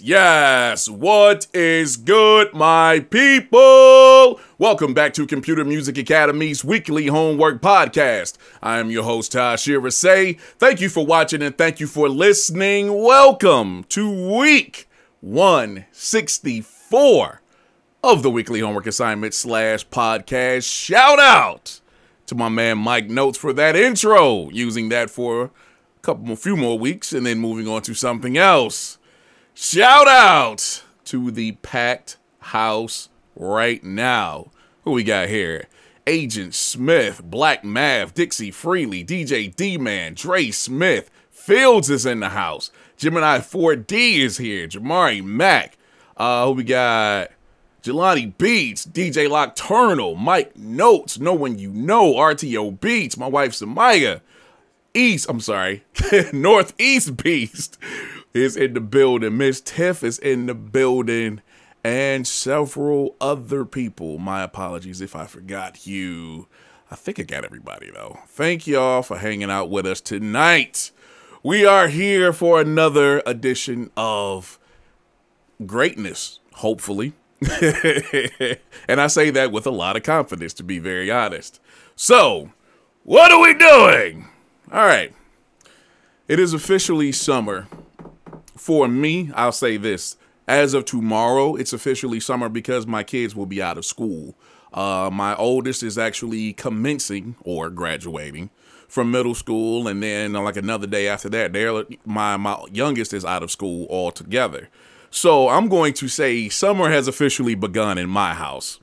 Yes. What is good, my people? Welcome back to Computer Music Academy's weekly homework podcast. I am your host, Tashira Say. Thank you for watching and thank you for listening. Welcome to week 164 of the weekly homework assignment / podcast. Shout out to my man Mike Notes for that intro. Using that for a few more weeks and then moving on to something else. Shout out to the packed house right now. Who we got here? Agent Smith, Black Mav, Dixie Freely, DJ D-Man, Dre Smith, Fields is in the house. Gemini 4D is here. Jamari Mack. Who we got? Jelani Beats, DJ Nocturnal, Mike Notes, Know When You Know, RTO Beats, my wife Samaya. Northeast Beast is in the building. Miss Tiff is in the building. And several other people. My apologies if I forgot you. I think I got everybody, though. Thank y'all for hanging out with us tonight. We are here for another edition of greatness, hopefully. And I say that with a lot of confidence, to be very honest. So, what are we doing? All right. It is officially summer. For me, I'll say this. As of tomorrow, it's officially summer because my kids will be out of school. My oldest is actually commencing or graduating from middle school. And then like another day after that, my youngest is out of school altogether. So I'm going to say summer has officially begun in my house.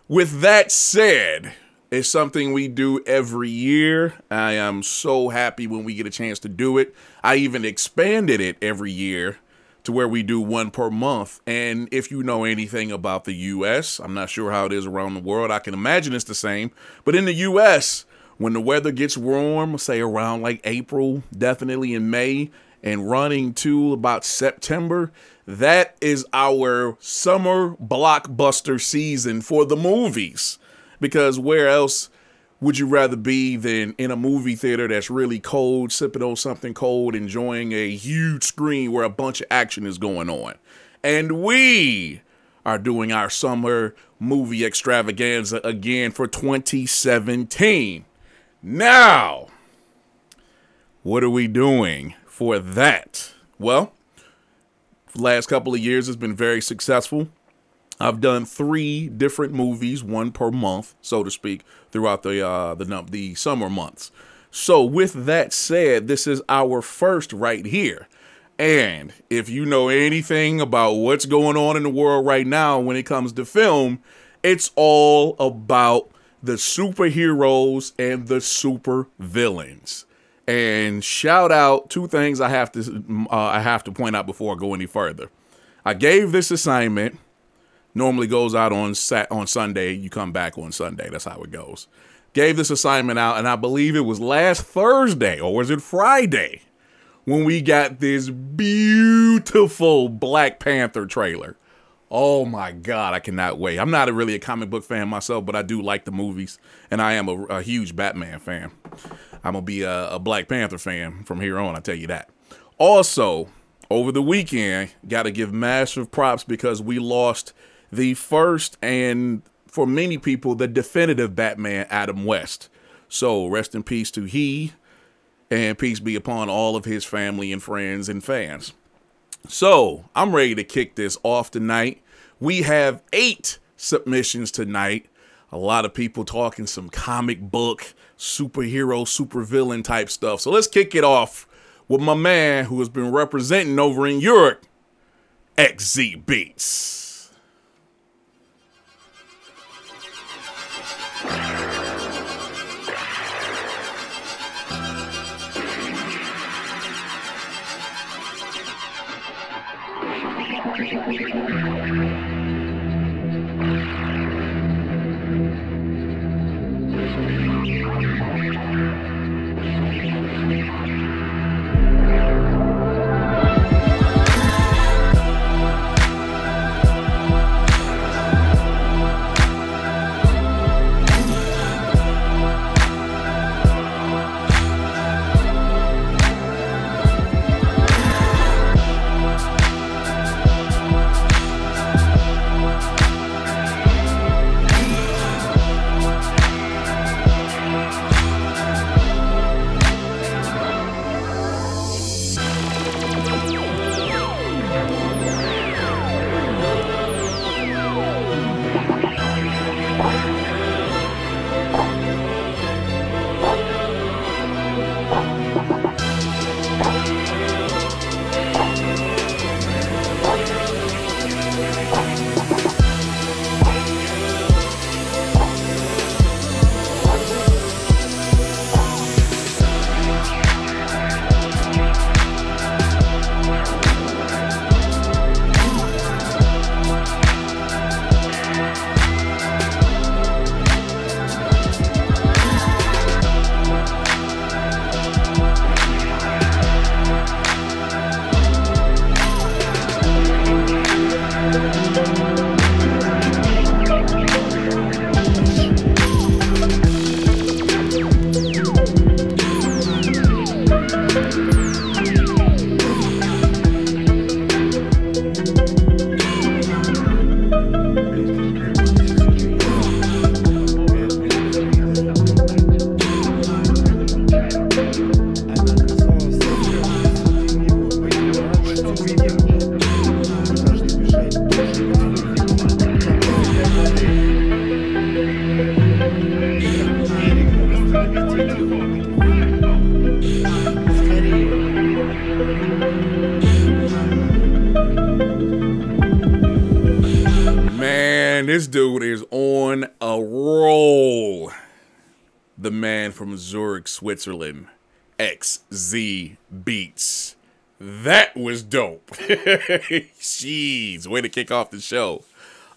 With that said, it's something we do every year. I am so happy when we get a chance to do it. I even expanded it every year to where we do one per month. And if you know anything about the U.S., I'm not sure how it is around the world. I can imagine it's the same. But in the U.S., when the weather gets warm, say around like April, definitely in May, and running to about September, that is our summer blockbuster season for the movies. Because where else would you rather be than in a movie theater that's really cold, sipping on something cold, enjoying a huge screen where a bunch of action is going on? And we are doing our summer movie extravaganza again for 2017. Now, what are we doing for that? Well, the last couple of years has been very successful. I've done 3 different movies, one per month, so to speak, throughout the summer months. So with that said, this is our first right here. And if you know anything about what's going on in the world right now when it comes to film, it's all about the superheroes and the super villains. And shout out 2 things I have to point out before I go any further. I gave this assignment. Normally goes out on Sunday. You come back on Sunday. That's how it goes. Gave this assignment out, and I believe it was last Thursday, or was it Friday, when we got this beautiful Black Panther trailer. Oh my God, I cannot wait. I'm not really a comic book fan myself, but I do like the movies, and I am a huge Batman fan. I'm going to be a Black Panther fan from here on, I tell you that. Also, over the weekend, got to give massive props because we lost the first and, for many people, the definitive Batman, Adam West. So rest in peace to he, and peace be upon all of his family and friends and fans. So I'm ready to kick this off tonight. We have 8 submissions tonight. A lot of people talking some comic book, superhero, supervillain type stuff. So let's kick it off with my man who has been representing over in Europe, XZ Beats. Man, this dude is on a roll. The man from Zurich, Switzerland, XZ Beats. That was dope. Jeez, way to kick off the show.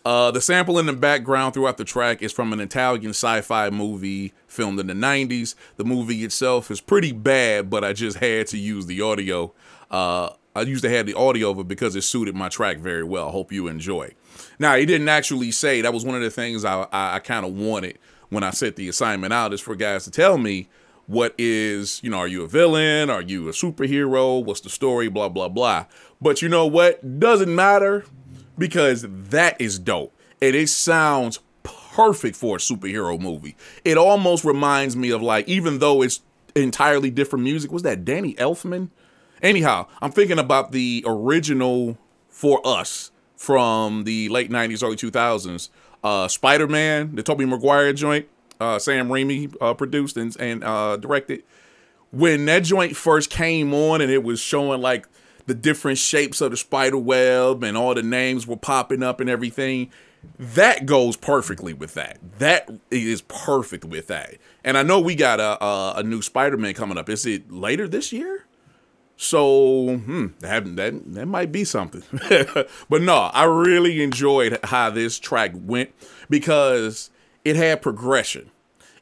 The sample in the background throughout the track is from an Italian sci-fi movie filmed in the 90s. The movie itself is pretty bad, but I just had to use the audio. I used to have the audio of it because it suited my track very well. Hope you enjoy. Now, he didn't actually say, that was one of the things I kind of wanted when I set the assignment out, is for guys to tell me what is, you know, are you a villain? Are you a superhero? What's the story? Blah, blah, blah. But you know what? Doesn't matter, because that is dope. And it sounds perfect for a superhero movie. It almost reminds me of, like, even though it's entirely different music, was that Danny Elfman? Anyhow, I'm thinking about the original For Us from the late 90s, early 2000s. Spider-Man, the Tobey Maguire joint, Sam Raimi produced and directed. When that joint first came on and it was showing like the different shapes of the spider web and all the names were popping up and everything, that goes perfectly with that. That is perfect with that. And I know we got a new Spider-Man coming up. Is it later this year? So that might be something. But no, I really enjoyed how this track went because it had progression.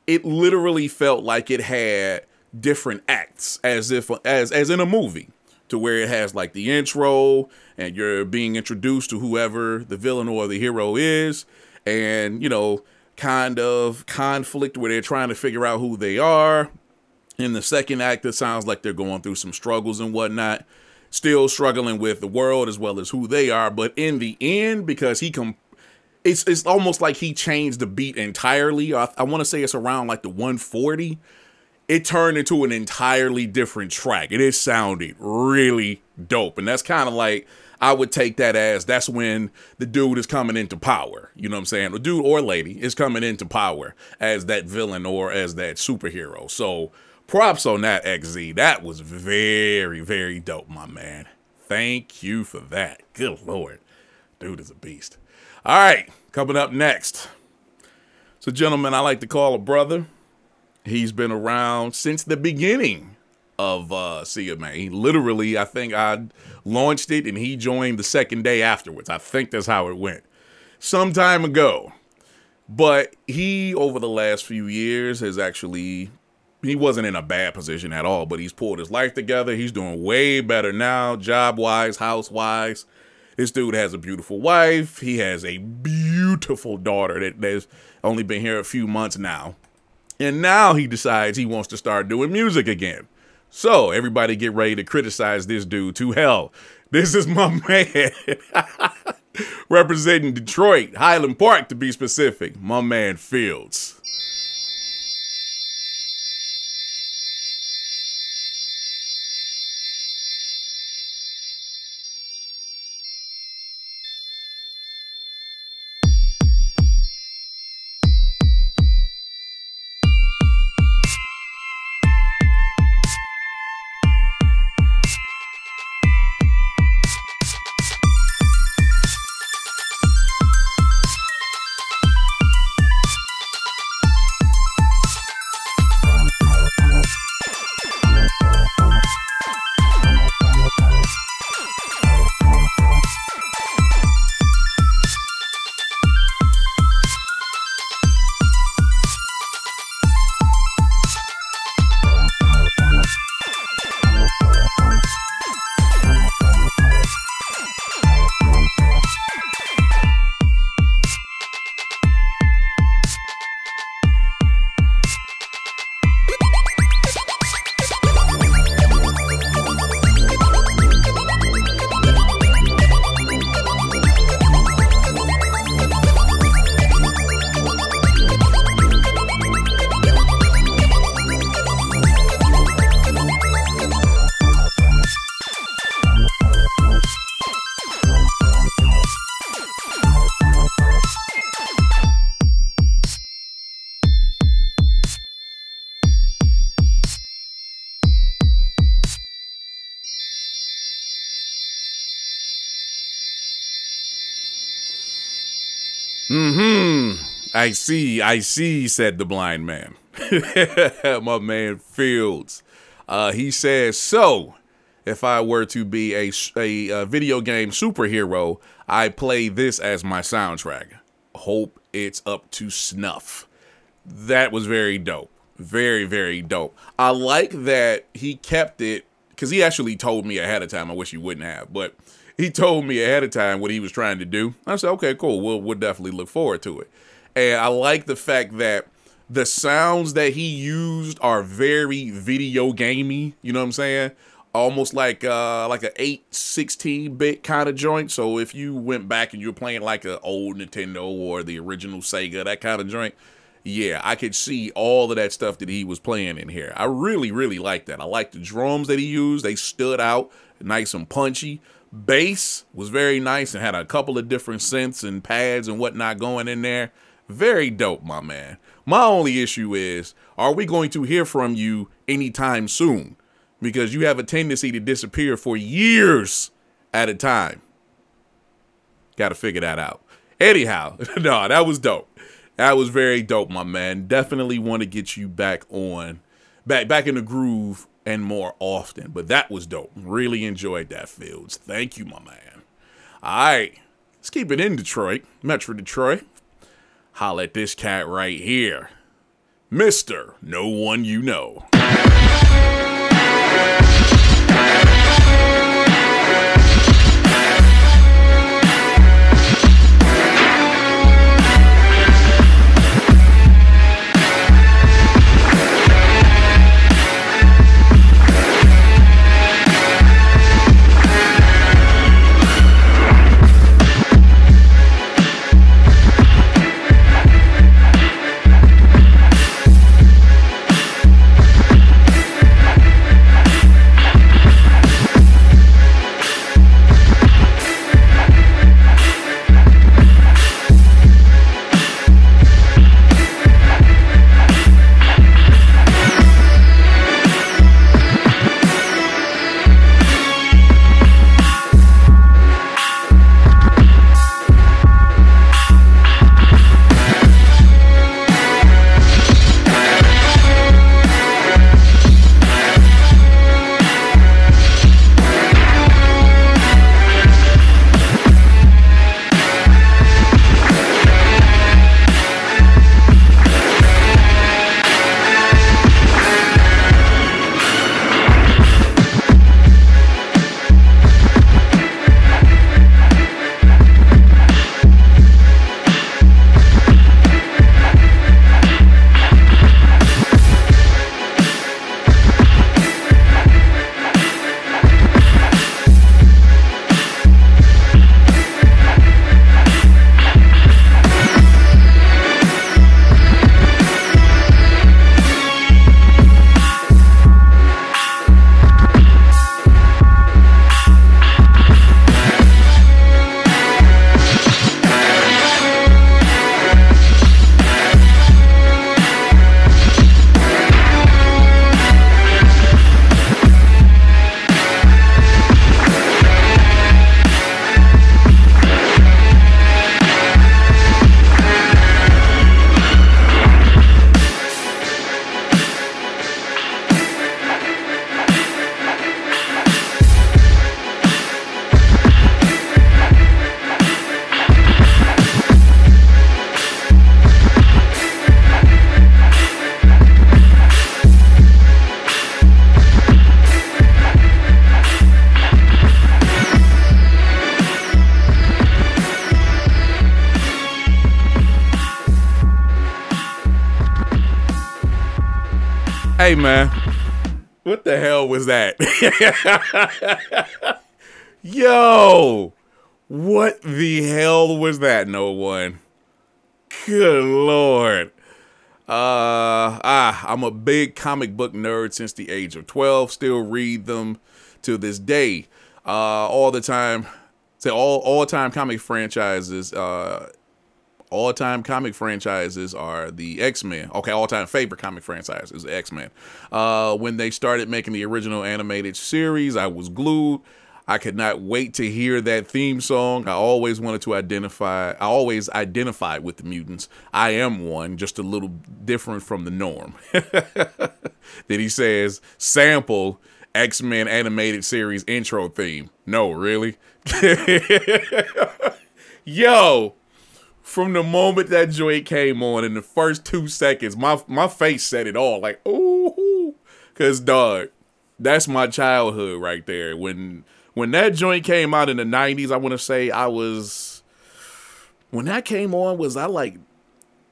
It literally felt like it had different acts, as in a movie, to where it has like the intro and you're being introduced to whoever the villain or the hero is, and, you know, kind of conflict where they're trying to figure out who they are. In the second act, it sounds like they're going through some struggles and whatnot, still struggling with the world as well as who they are. But in the end, because it's almost like he changed the beat entirely. I want to say it's around like the 140. It turned into an entirely different track. It sounded really dope. And that's kind of like, I would take that as, that's when the dude is coming into power. You know what I'm saying? The dude or lady is coming into power as that villain or as that superhero. So props on that, XZ. That was very, very dope, my man. Thank you for that. Good Lord. Dude is a beast. All right, coming up next. So, gentlemen, I like to call a brother. He's been around since the beginning of Sia, man. He literally, I think I launched it and he joined the second day afterwards. I think that's how it went. Some time ago. But he, over the last few years, has actually, he wasn't in a bad position at all, but he's pulled his life together. He's doing way better now, job-wise, house-wise. This dude has a beautiful wife. He has a beautiful daughter that's only been here a few months now. And now he decides he wants to start doing music again. So everybody get ready to criticize this dude to hell. This is my man. Representing Detroit, Highland Park to be specific, my man Fields. I see, said the blind man. My man Fields. He says, so, if I were to be a video game superhero, I play this as my soundtrack. Hope it's up to snuff. That was very dope. Very, very dope. I like that he kept it, because he actually told me ahead of time. I wish he wouldn't have, but he told me ahead of time what he was trying to do. I said, okay, cool. We'll definitely look forward to it. And I like the fact that the sounds that he used are very video gamey. You know what I'm saying? Almost like a 8/16-bit kind of joint. So if you went back and you were playing like an old Nintendo or the original Sega, that kind of joint, yeah, I could see all of that stuff that he was playing in here. I really, really like that. I like the drums that he used. They stood out nice and punchy. Bass was very nice and had a couple of different synths and pads and whatnot going in there. Very dope, my man. My only issue is, are we going to hear from you anytime soon? Because you have a tendency to disappear for years at a time. Got to figure that out. Anyhow, no, that was dope. That was very dope, my man. Definitely want to get you back in the groove and more often. But that was dope. Really enjoyed that, Fields. Thank you, my man. All right, let's keep it in Detroit, Metro Detroit. Holla at this cat right here, Mr. No One You Know. Hey, man. What the hell was that? Yo. What the hell was that, no one? Good Lord. I'm a big comic book nerd since the age of 12. Still read them to this day. All the time. Say all-time comic franchises. All-time comic franchises are the X-Men. Okay, all-time favorite comic franchise is the X-Men. When they started making the original animated series, I was glued. I could not wait to hear that theme song. I always wanted to identify. I always identified with the mutants. I am one, just a little different from the norm. Then he says, sample X-Men animated series intro theme. No, really? Yo, from the moment that joint came on, in the first 2 seconds, my face said it all. Like, ooh, cause dog, that's my childhood right there. When that joint came out in the 90s, I want to say when that came on, was I like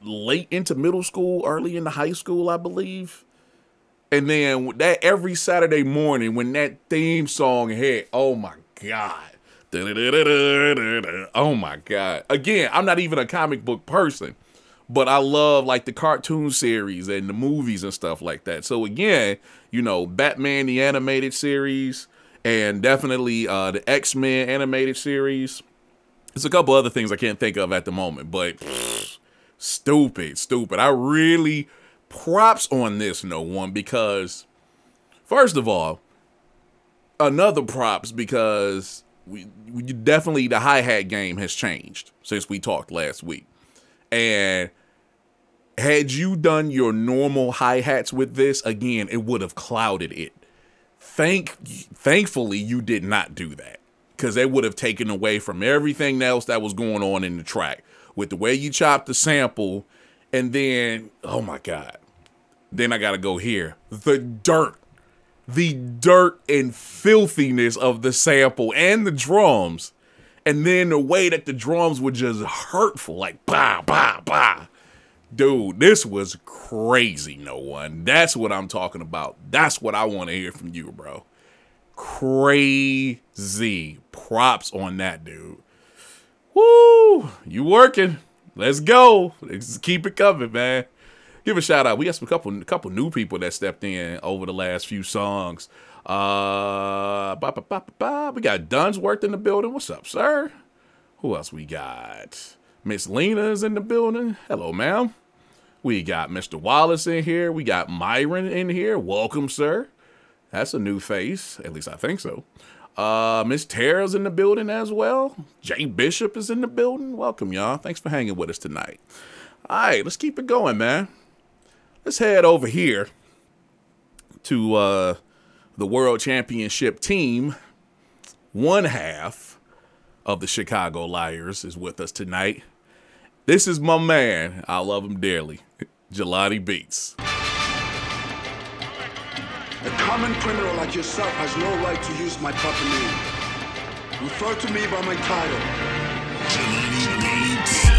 late into middle school, early into high school, I believe. And then that every Saturday morning when that theme song hit, oh my God. Oh my God. Again, I'm not even a comic book person, but I love like the cartoon series and the movies and stuff like that. So again, you know, Batman, the animated series, and definitely the X-Men animated series. There's a couple other things I can't think of at the moment, but stupid. I really props on this, no one, because first of all, another props because we definitely, the hi-hat game has changed since we talked last week. And had you done your normal hi-hats with this, again, it would have clouded it. Thankfully, you did not do that, because they would have taken away from everything else that was going on in the track with the way you chopped the sample. And then, oh my God, then I got to go here. The dirt and filthiness of the sample and the drums. And then the way that the drums were just hurtful, like bah, bah, bah. Dude, this was crazy, no one. That's what I'm talking about. That's what I want to hear from you, bro. Crazy. Props on that, dude. Woo! You working. Let's go. Let's keep it coming, man. Give a shout out. We got some couple new people that stepped in over the last few songs. We got Dunsworth in the building. What's up, sir? Who else we got? Miss Lena's in the building. Hello, ma'am. We got Mr. Wallace in here. We got Myron in here. Welcome, sir. That's a new face. At least I think so. Miss Tara's in the building as well. Jay Bishop is in the building. Welcome, y'all. Thanks for hanging with us tonight. All right, let's keep it going, man. Let's head over here to the World Championship team. One half of the Chicago Liars is with us tonight. This is my man. I love him dearly. Jelani Beats. A common criminal like yourself has no right to use my proper name. Refer to me by my title. Jelani Beats.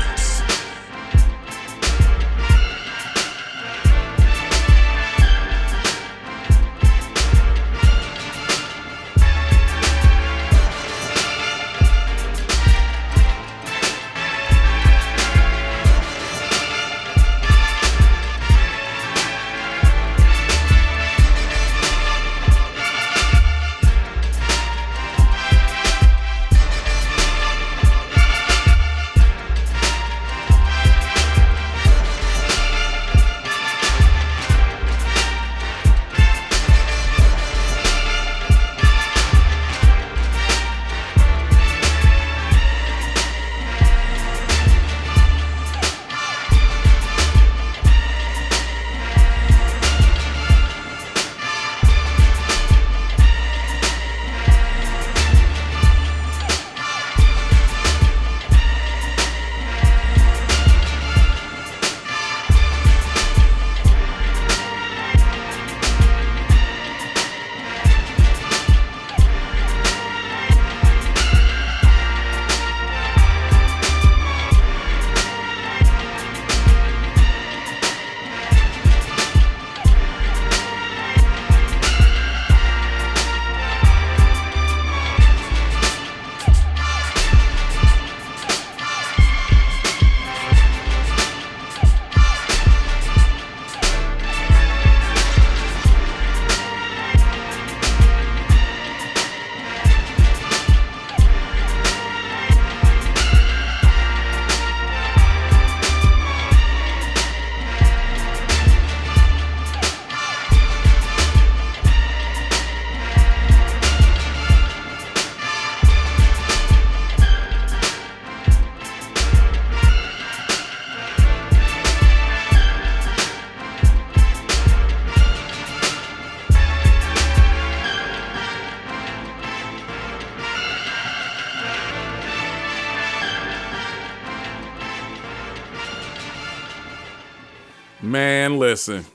Man, listen.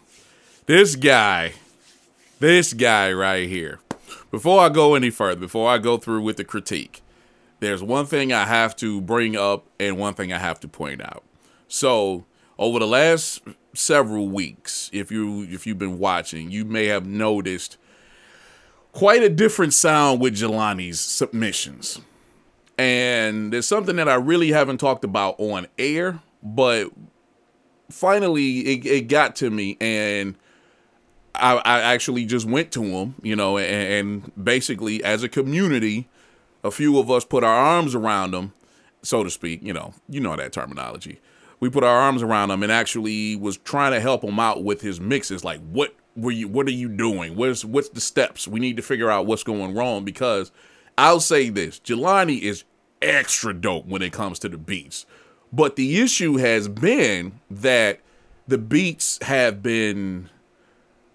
This guy right here. Before I go any further, before I go through with the critique, there's one thing I have to bring up and one thing I have to point out. So, over the last several weeks, if you've been watching, you may have noticed quite a different sound with Jelani's submissions. And there's something that I really haven't talked about on air, but finally it got to me, and I actually just went to him, and basically as a community, a few of us put our arms around him, so to speak, you know that terminology. We put our arms around him and actually was trying to help him out with his mixes. Like, what are you doing? What's the steps? We need to figure out what's going wrong, because I'll say this, Jelani is extra dope when it comes to the beats. But the issue has been that the beats have been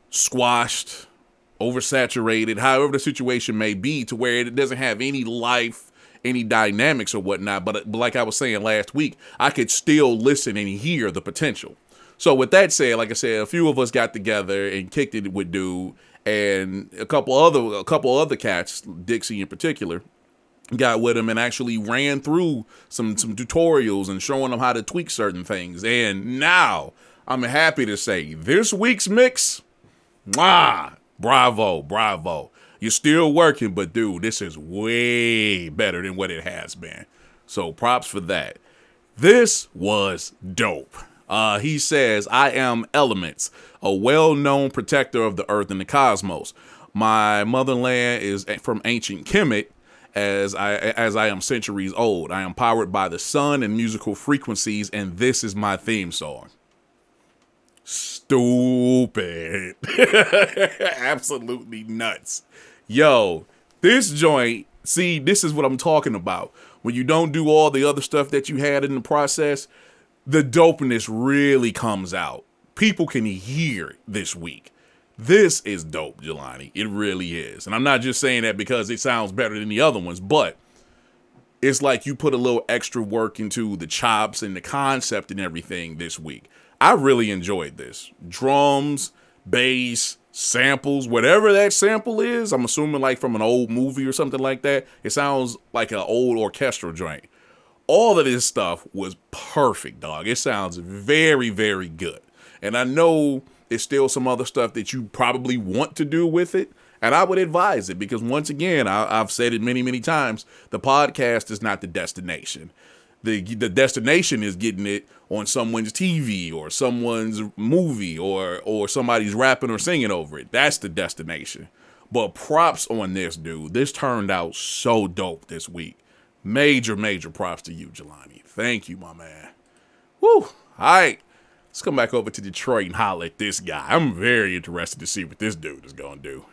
squashed, oversaturated, however the situation may be, to where it doesn't have any life, any dynamics or whatnot. But like I was saying last week, I could still listen and hear the potential. So with that said, like I said, a few of us got together and kicked it with Dude, and a couple other cats, Dixie in particular, got with him and actually ran through some tutorials and showing them how to tweak certain things. And now I'm happy to say this week's mix, bravo. You're still working, but dude, this is way better than what it has been. So props for that. This was dope. He says, I am Elements, a well-known protector of the earth and the cosmos. My motherland is from ancient Kemet, as I am centuries old. I am powered by the sun and musical frequencies, and this is my theme song. Stupid. Absolutely nuts. Yo, this joint, see, this is what I'm talking about. When you don't do all the other stuff that you had in the process, the dopeness really comes out. People can hear it this week. This is dope, Jelani. It really is. And I'm not just saying that because it sounds better than the other ones, but it's like you put a little extra work into the chops and the concept and everything this week. I really enjoyed this. Drums, bass, samples, whatever that sample is, I'm assuming like from an old movie or something like that. It sounds like an old orchestral joint. All of this stuff was perfect, dog. It sounds very, very good. And I know there's still some other stuff that you probably want to do with it. And I would advise it because, once again, I've said it many, many times, the podcast is not the destination. The destination is getting it on someone's TV or someone's movie or somebody's rapping or singing over it. That's the destination. But props on this, dude. This turned out so dope this week. Major, major props to you, Jelani. Thank you, my man. Woo. All right. Let's come back over to Detroit and holler at this guy. I'm very interested to see what this dude is going to do.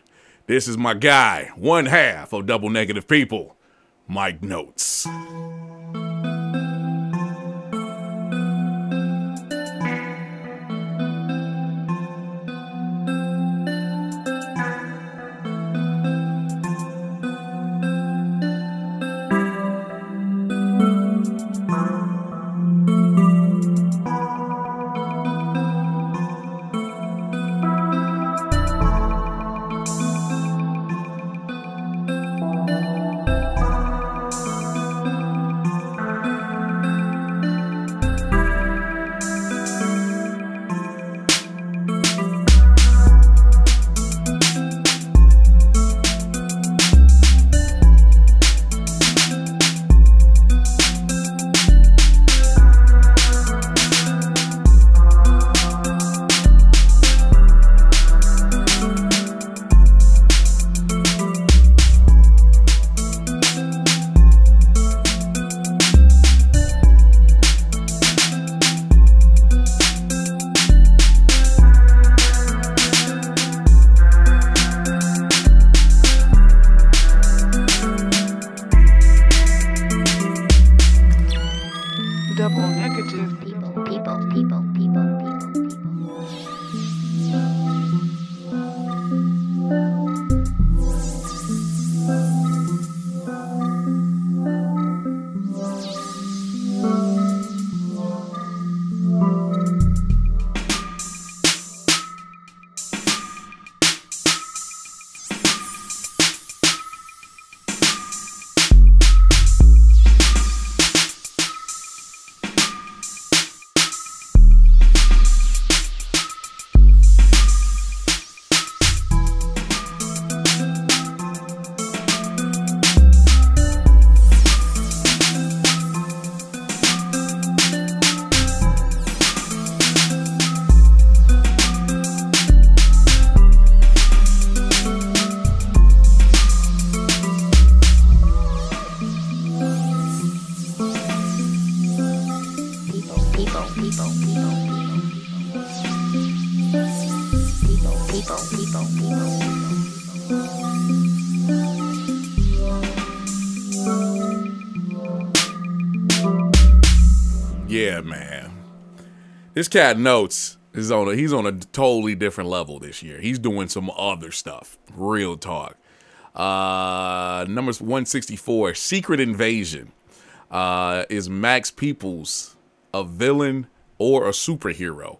This is my guy, one half of Double Negative People, Mike Notes. Yeah, man. This cat Notes is he's on a totally different level this year. He's doing some other stuff. Real talk. Number 164, Secret Invasion. Is Max Peoples a villain or a superhero?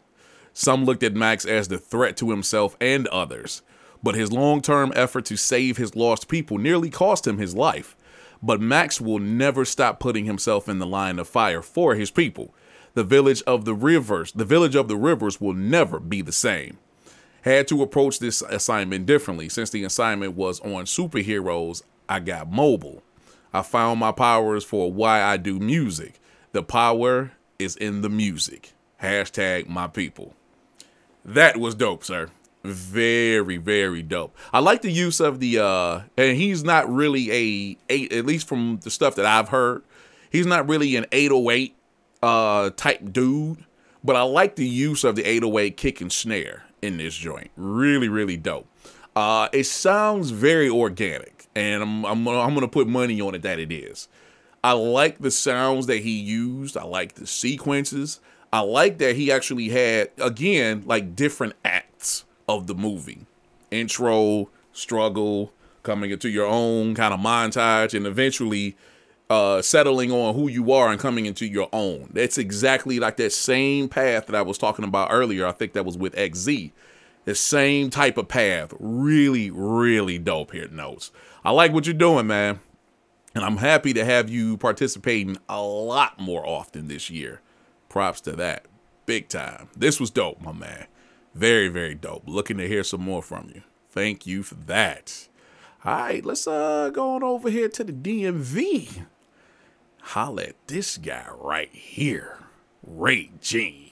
Some looked at Max as the threat to himself and others, but his long-term effort to save his lost people nearly cost him his life. But Max will never stop putting himself in the line of fire for his people. The village of the rivers will never be the same. Had to approach this assignment differently. Since the assignment was on superheroes, I got mobile. I found my powers for why I do music. The power is in the music. Hashtag my people. That was dope, sir. Very, very dope. I like the use of the, and he's not really at least from the stuff that I've heard, he's not really an 808 type dude, but I like the use of the 808 kick and snare in this joint. Really, really dope. It sounds very organic, and I'm gonna put money on it that it is. I like the sounds that he used. I like the sequences. I like that he actually had, again, like different acts of the movie. Intro, struggle, coming into your own kind of montage, and eventually settling on who you are and coming into your own. That's exactly like that same path that I was talking about earlier. I think that was with XZ. The same type of path. Really, really dope here, Notes. I like what you're doing, man. And I'm happy to have you participating a lot more often this year. Props to that. Big time. This was dope, my man. Very, very dope. Looking to hear some more from you. Thank you for that. All right, let's go on over here to the DMV. Holla at this guy right here, Ray Jean.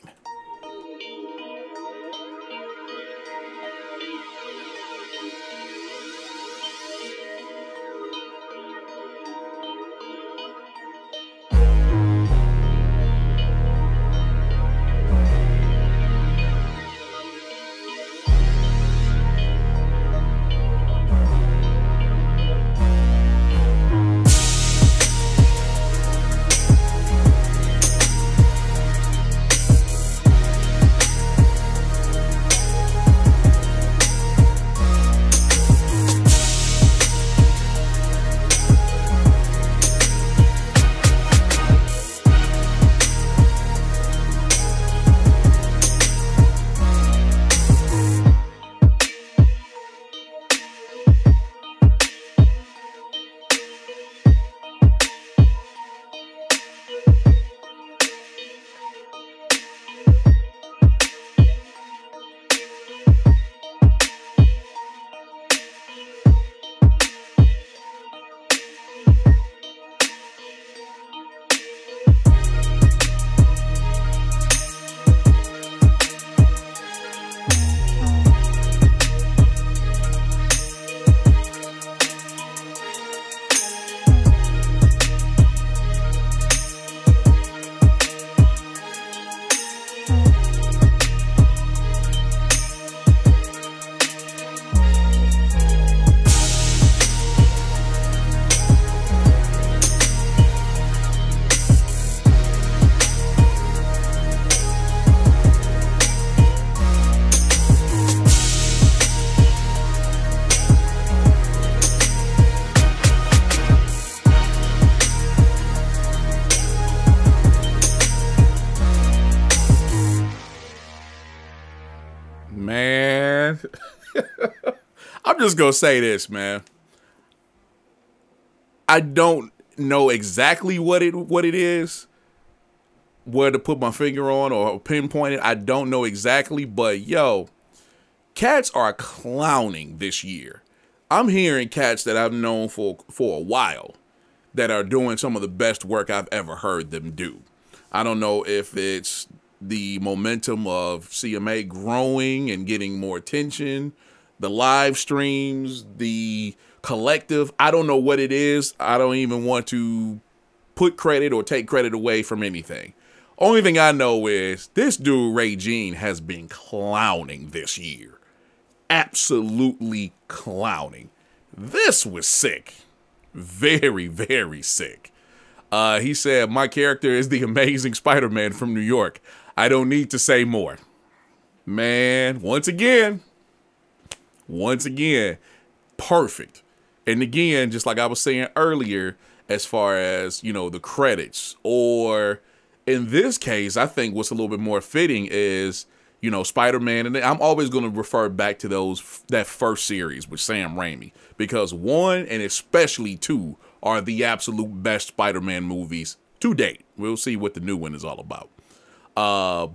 Man, I'm just gonna say this, man. I don't know exactly what it is, where to put my finger on or pinpoint it. I don't know exactly, but yo, cats are clowning this year. I'm hearing cats that I've known for a while that are doing some of the best work I've ever heard them do. I don't know if it's the momentum of CMA growing and getting more attention, the live streams, the collective. I don't know what it is. I don't even want to put credit or take credit away from anything. Only thing I know is this dude, Ray Jean, has been clowning this year. Absolutely clowning. This was sick. Very, very sick. He said, my character is the amazing Spider-Man from New York. I don't need to say more. Man, once again, perfect. And again, just like I was saying earlier, as far as, you know, the credits, or in this case, I think what's a little bit more fitting is, you know, Spider-Man. And I'm always going to refer back to that first series with Sam Raimi, because 1 and especially 2 are the absolute best Spider-Man movies to date. We'll see what the new one is all about.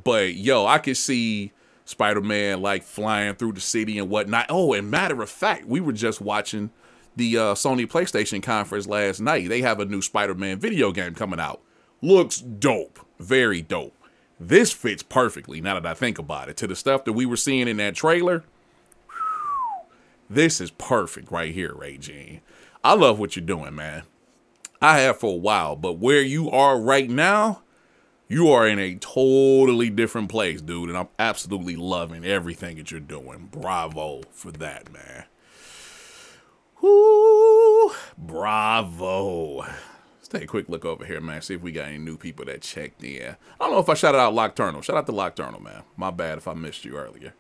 But yo, I could see Spider-Man like flying through the city and whatnot. Oh, and matter of fact, we were just watching the Sony PlayStation conference last night. They have a new Spider-Man video game coming out. Looks dope. Very dope. This fits perfectly, now that I think about it, to the stuff that we were seeing in that trailer. This is perfect right here, Ray Jean. I love what you're doing, man. I have for a while, but where you are right now, you are in a totally different place, dude, and I'm absolutely loving everything that you're doing. Bravo for that, man. Woo! Bravo. Let's take a quick look over here, man. See if we got any new people that checked in. I don't know if I shouted out Nocturnal. Shout out to Nocturnal, man. My bad if I missed you earlier.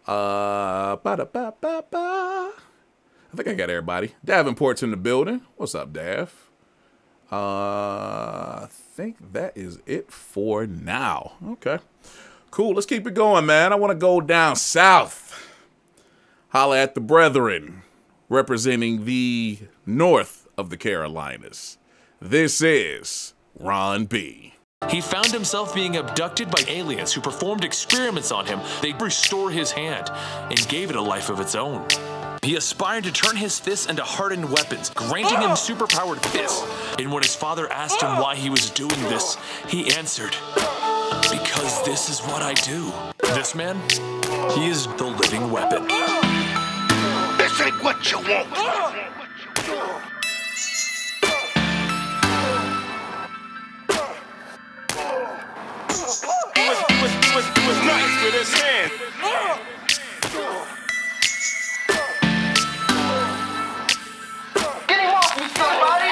I think I got everybody. Davenport's in the building. What's up, Dav? I think that is it for now. Okay. Cool. Let's keep it going, man. I want to go down south. Holla at the brethren representing the north of the Carolinas. This is Ron B. He found himself being abducted by aliens who performed experiments on him. They restored his hand and gave it a life of its own. He aspired to turn his fists into hardened weapons, granting him superpowered fists. And when his father asked him why he was doing this, he answered, "Because this is what I do." This man, he is the living weapon. This ain't what you want. He was nice with his hand. Get him off me, somebody!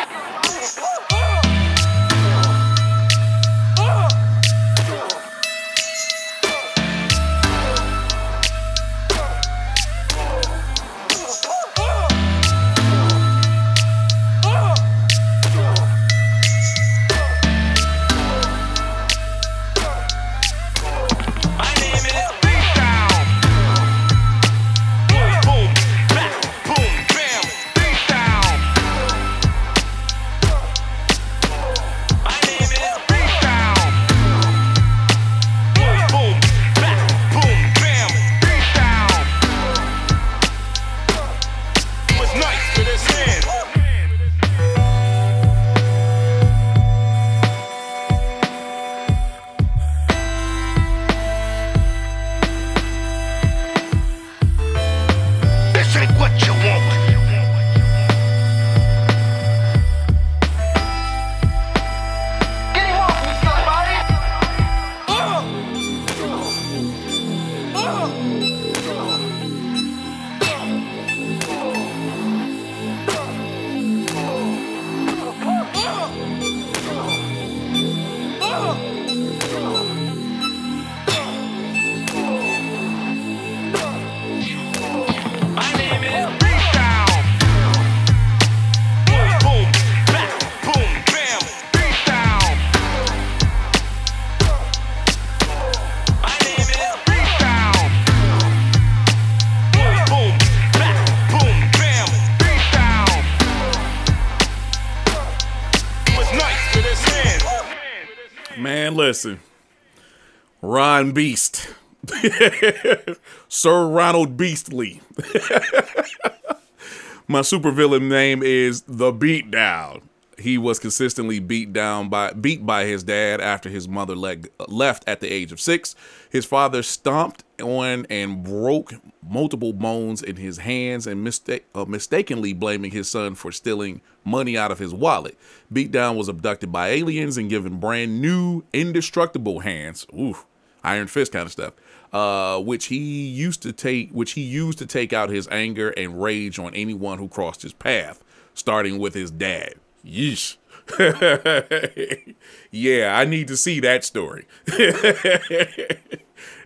Man, listen. Ron Beast. Sir Ronald Beastly. My supervillain name is The Beatdown. He was consistently beat by his dad after his mother left at the age of 6. His father stomped on and broke multiple bones in his hands and mistakenly blaming his son for stealing money out of his wallet. Beatdown was abducted by aliens and given brand new indestructible hands. Oof, Iron Fist kind of stuff. Which he used to take out his anger and rage on anyone who crossed his path, starting with his dad. Yeesh. Yeah, I need to see that story.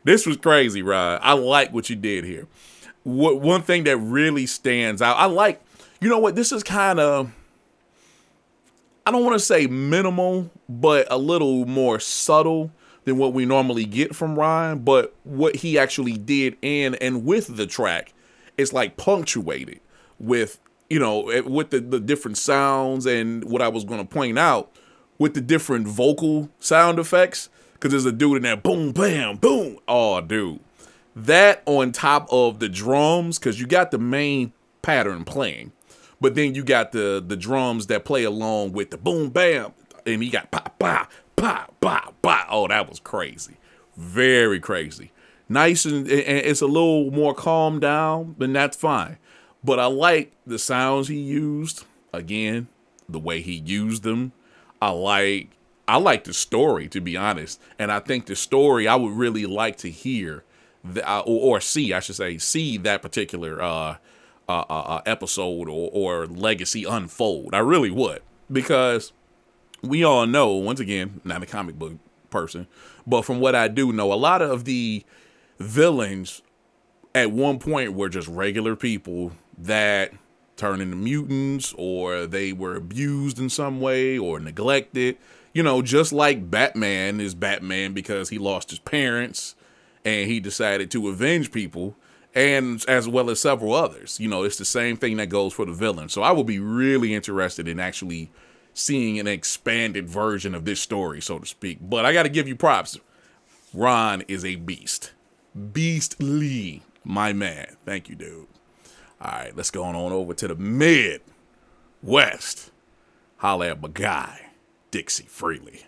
This was crazy, Rod. I like what you did here. One thing that really stands out, I like, you know what, this is kind of, I don't want to say minimal, but a little more subtle than what we normally get from Ryan. But what he actually did in and with the track is like punctuated with, you know, with the different sounds, and what I was going to point out with the different vocal sound effects, because there's a dude in there, boom, bam, boom. Oh, dude. That on top of the drums, because you got the main pattern playing, but then you got the drums that play along with the boom, bam, and he got pop, pop, pop, pop, pop. Oh, that was crazy. Very crazy. Nice, and it's a little more calmed down, and that's fine. But I like the sounds he used. Again, the way he used them. I like the story, to be honest. And I think the story, I would really like to hear, or see, I should say, see that particular episode or legacy unfold. I really would. Because we all know, once again, not a comic book person, but from what I do know, a lot of the villains at one point were just regular people that turn into mutants, or they were abused in some way or neglected. You know, just like Batman is Batman because he lost his parents and he decided to avenge people, and as well as several others. You know, it's the same thing that goes for the villain. So I would be really interested in actually seeing an expanded version of this story, so to speak. But I got to give you props. Ron is a beast. Beastly, my man. Thank you, dude. All right, let's go on over to the Midwest. Holla at my guy, Dixie Freely.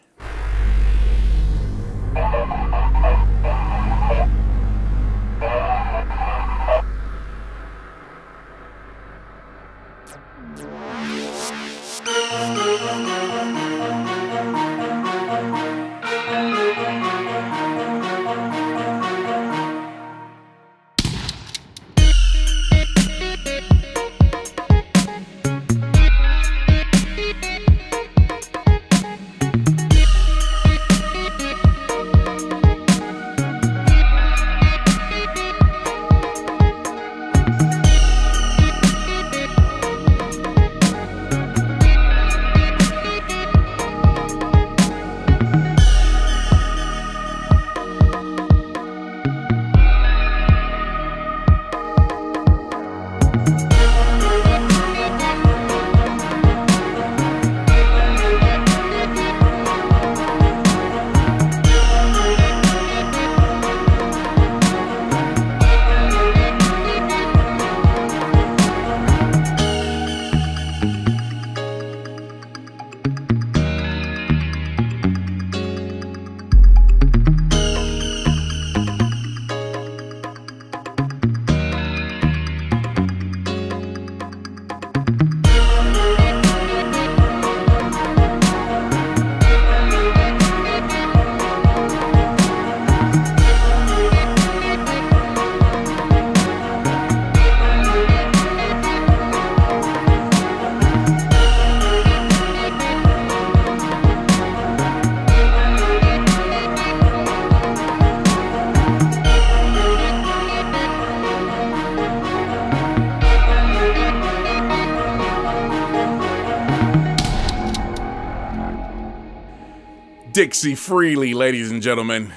Dixie Freely, ladies and gentlemen.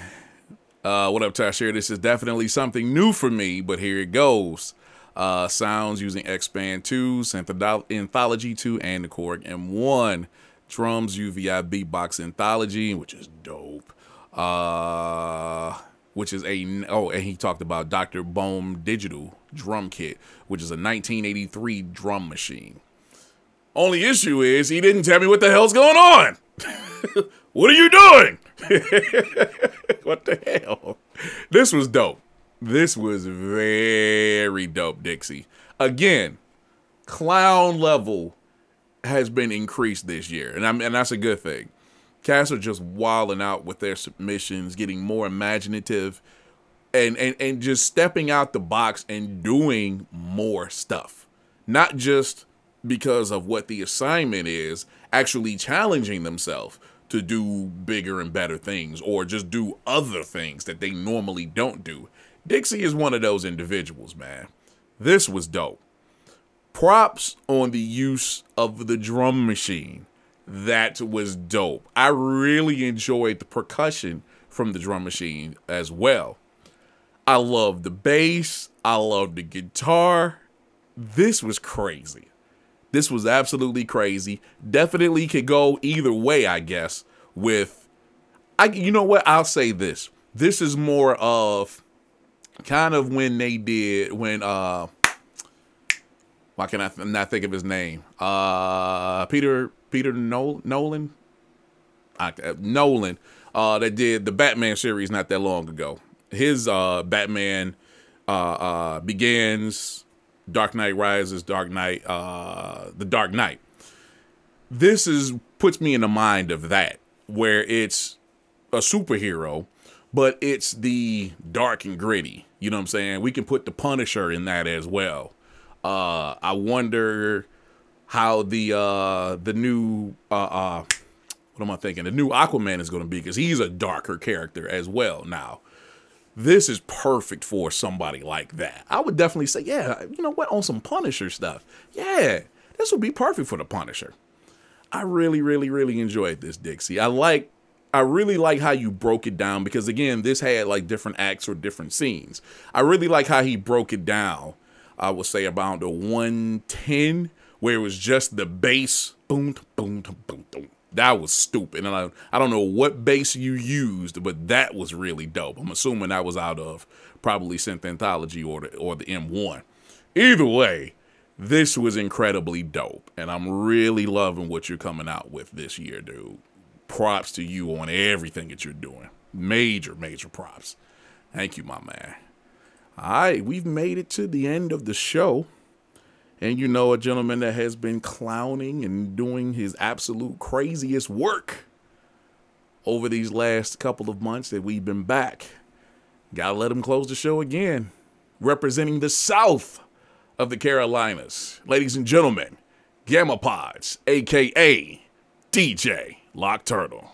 What up, Tasher? This is definitely something new for me, but here it goes. Sounds using X-Men 2, Anthology 2, and the Korg M1. Drums, UVI Beatbox Anthology, which is dope. Which is and he talked about Dr. Bohm Digital Drum Kit, which is a 1983 drum machine. Only issue is he didn't tell me what the hell's going on. What are you doing? What the hell? This was dope. This was very dope, Dixie. Again, clown level has been increased this year, and that's a good thing. Cats are just wilding out with their submissions, getting more imaginative, and just stepping out the box and doing more stuff. Not just because of what the assignment is, actually challenging themselves to do bigger and better things or just do other things that they normally don't do. Dixie is one of those individuals, man. This was dope. Props on the use of the drum machine. That was dope. I really enjoyed the percussion from the drum machine as well. I love the bass. I love the guitar. This was crazy. This was absolutely crazy. Definitely could go either way, I guess, with... you know what? I'll say this. This is more of kind of when they did... why can I not think of his name? Peter Nolan? Nolan, that did the Batman series not that long ago. His Batman Begins, Dark Knight Rises, The Dark Knight. This puts me in the mind of that, where it's a superhero, but it's the dark and gritty. You know what I'm saying? We can put the Punisher in that as well. I wonder how the new what am I thinking? The new Aquaman is going to be, because he's a darker character as well now. This is perfect for somebody like that. I would definitely say, yeah, you know what, on some Punisher stuff. Yeah, this would be perfect for the Punisher. I really, really, really enjoyed this, Dixie. I really like how you broke it down, because again, this had like different acts or different scenes. I really like how he broke it down. I would say about the 110, where it was just the bass, boom, boom, boom, boom. That was stupid. And I don't know what bass you used, but that was really dope. I'm assuming that was out of probably Synth Anthology or the M1. Either way, this was incredibly dope. And I'm really loving what you're coming out with this year, dude. Props to you on everything that you're doing. Major, major props. Thank you, my man. All right, we've made it to the end of the show. And you know, a gentleman that has been clowning and doing his absolute craziest work over these last couple of months that we've been back. Gotta let him close the show again. Representing the South of the Carolinas. Ladies and gentlemen, Gamma Pods, a.k.a. DJ Lock Turtle.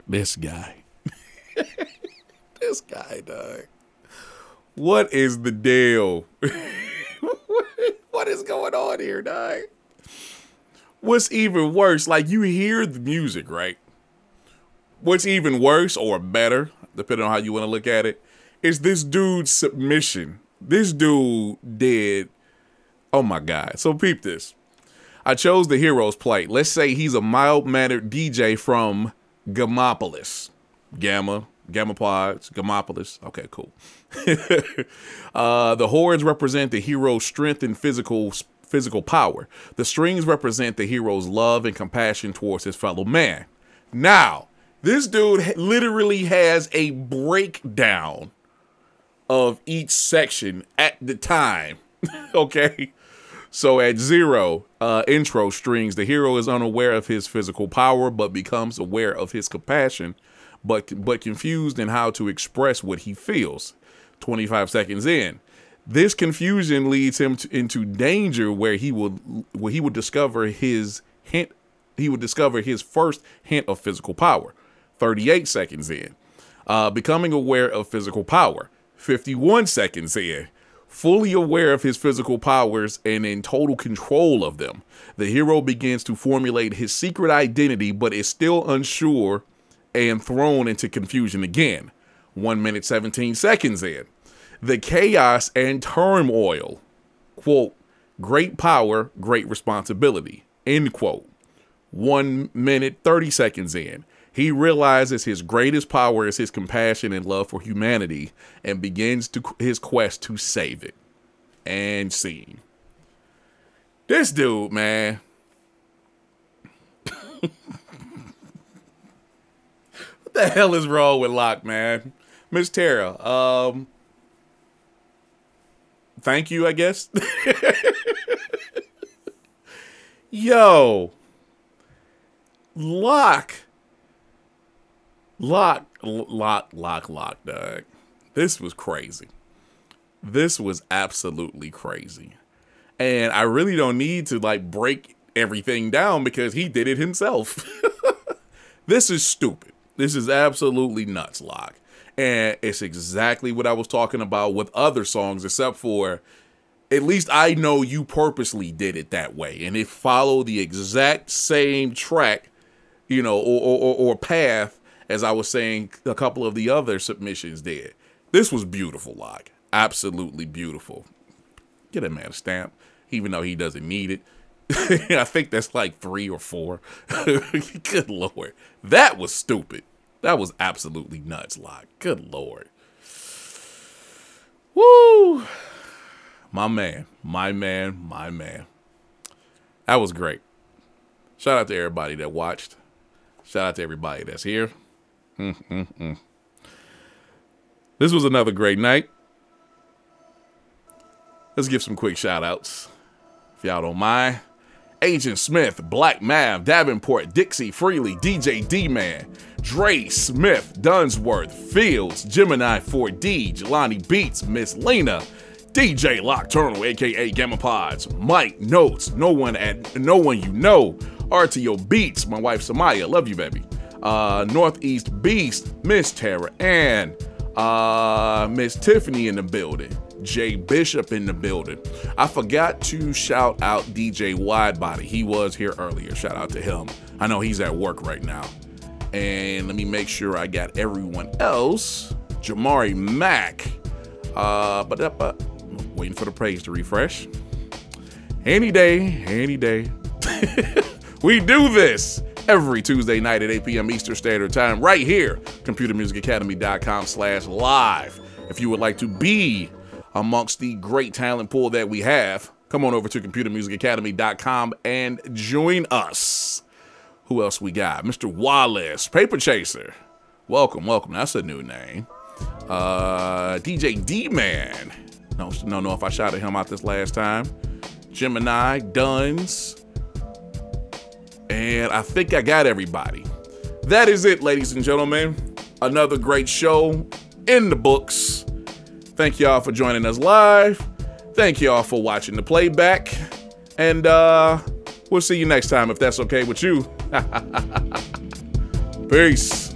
This guy. This guy, dog. What is the deal? What is going on here, dog? What's even worse, like, you hear the music, right? What's even worse or better, depending on how you want to look at it, is this dude's submission. This dude did, oh my God. So peep this. I chose the Heroes plate. Let's say he's a mild-mannered DJ from Gamopolis. Gammapods, Gamopolis. Okay, cool. The horns represent the hero's strength and physical power. The strings represent the hero's love and compassion towards his fellow man. Now, this dude literally has a breakdown of each section at the time. Okay. So at 0, intro strings, the hero is unaware of his physical power, but becomes aware of his compassion, but confused in how to express what he feels. 25 seconds in, this confusion leads him into danger where he would discover his hint. He would discover his first hint of physical power. 38 seconds in, becoming aware of physical power. 51 seconds in, fully aware of his physical powers and in total control of them. The hero begins to formulate his secret identity, but is still unsure and thrown into confusion again. 1 minute, 17 seconds in, the chaos and turmoil, quote, great power, great responsibility, end quote. 1 minute, 30 seconds in, he realizes his greatest power is his compassion and love for humanity and begins his quest to save it. And scene. This dude, man. What the hell is wrong with Lock, man? Miss Tara, thank you, I guess. Yo. Lock, dog. This was crazy. This was absolutely crazy. And I really don't need to like break everything down because he did it himself. This is stupid. This is absolutely nuts, Lock. And it's exactly what I was talking about with other songs, except for at least I know you purposely did it that way. And it followed the exact same track, you know, or path as I was saying a couple of the other submissions did. This was beautiful, Lock. Absolutely beautiful. Get a man a stamp, even though he doesn't need it. I think that's like 3 or 4. Good Lord. That was stupid. That was absolutely nuts, Lock. Good Lord. Woo. My man. That was great. Shout out to everybody that watched. Shout out to everybody that's here. This was another great night. Let's give some quick shout outs, if y'all don't mind. Agent Smith, Black Mav, Davenport, Dixie, Freely, DJ D-Man, Dre, Smith, Dunsworth, Fields, Gemini 4D, Jelani Beats, Miss Lena, DJ Nocturnal, aka Gamma Pods, Mike Notes, no one you know, RTO Beats, my wife Samaya, love you baby, Northeast Beast, Miss Tara Ann, Miss Tiffany in the building, Jay Bishop in the building. I forgot to shout out DJ Widebody. He was here earlier. Shout out to him. I know he's at work right now. And let me make sure I got everyone else. Jamari Mack. Waiting for the page to refresh. Any day. We do this every Tuesday night at 8 p.m. Eastern Standard Time right here, computermusicacademy.com/live. If you would like to be amongst the great talent pool that we have, come on over to computermusicacademy.com and join us. Who else we got? Mr. Wallace, Paper Chaser. Welcome. That's a new name. DJ D-Man. No, if I shouted him out this last time. Gemini, Duns. And I think I got everybody. That is it, ladies and gentlemen. Another great show in the books. Thank y'all for joining us live. Thank y'all for watching the playback. And we'll see you next time if that's okay with you. Peace.